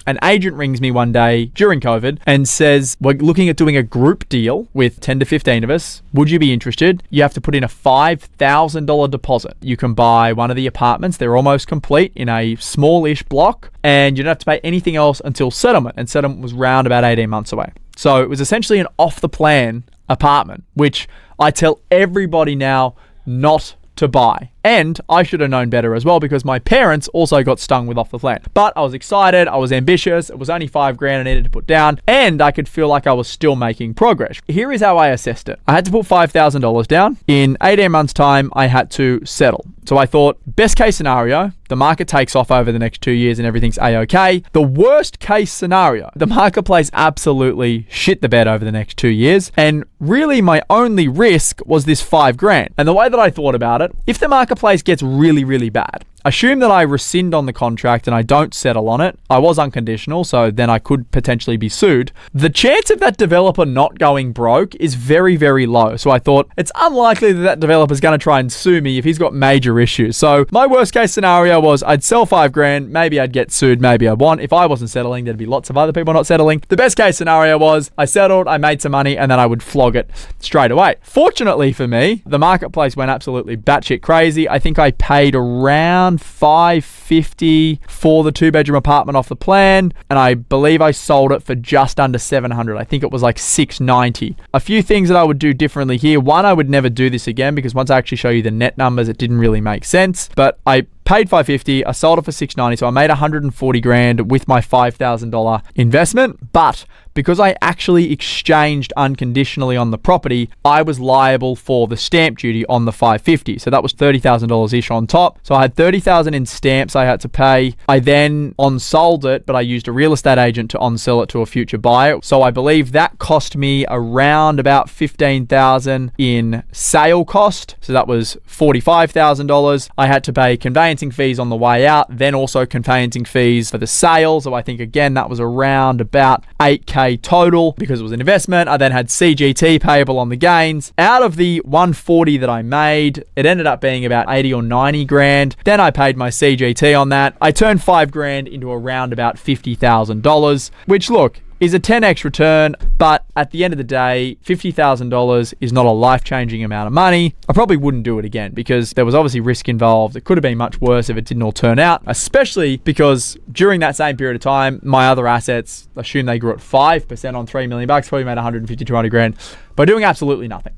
An agent rings me one day during COVID and says, we're looking at doing a group deal with 10 to 15 of us. Would you be interested? You have to put in a $5,000 deposit. You can buy one of the apartments. They're almost complete in a smallish block, and you don't have to pay anything else until settlement. And settlement was round about 18 months away. So it was essentially an off-the-plan apartment, which I tell everybody now not to buy. And I should have known better as well, because my parents also got stung with off the plan. But I was excited, I was ambitious, it was only $5,000 I needed to put down, and I could feel like I was still making progress. Here is how I assessed it. I had to put $5,000 down. In 18 months' time, I had to settle. So I thought, best case scenario, the market takes off over the next 2 years and everything's A-okay. The worst case scenario, the marketplace absolutely shit the bed over the next 2 years. And really my only risk was this $5,000. And the way that I thought about it, if the marketplace gets really, really bad, assume that I rescind on the contract and I don't settle on it. I was unconditional, so then I could potentially be sued. The chance of that developer not going broke is very, very low. So I thought it's unlikely that that developer is going to try and sue me if he's got major issues. So my worst case scenario was I'd sell $5,000, maybe I'd get sued, maybe I won. If I wasn't settling, there'd be lots of other people not settling. The best case scenario was I settled, I made some money, and then I would flog it straight away. Fortunately for me, the marketplace went absolutely batshit crazy. I think I paid around $550 for the 2-bedroom apartment off the plan, and I believe I sold it for just under $700. I think it was like $690. A few things that I would do differently here. One, I would never do this again, because once I actually show you the net numbers, it didn't really make sense. But I paid $550, I sold it for $690, so I made $140,000 with my $5,000 investment. But because I actually exchanged unconditionally on the property, I was liable for the stamp duty on the $550. So that was $30,000-ish on top. So I had $30,000 in stamps I had to pay. I then on-sold it, but I used a real estate agent to on-sell it to a future buyer. So I believe that cost me around about $15,000 in sale cost. So that was $45,000. I had to pay conveyancing fees on the way out, then also conveyancing fees for the sale. So I think, again, that was around about $8,000 total because it was an investment. I then had CGT payable on the gains. Out of the $140 that I made, it ended up being about $80,000 or $90,000. Then I paid my CGT on that. I turned $5,000 into around about $50,000, which, look, is a 10x return, but at the end of the day, $50,000 is not a life-changing amount of money. I probably wouldn't do it again because there was obviously risk involved. It could have been much worse if it didn't all turn out, especially because during that same period of time, my other assets, assume they grew at 5% on $3 million, probably made $150,000, $200,000 by doing absolutely nothing.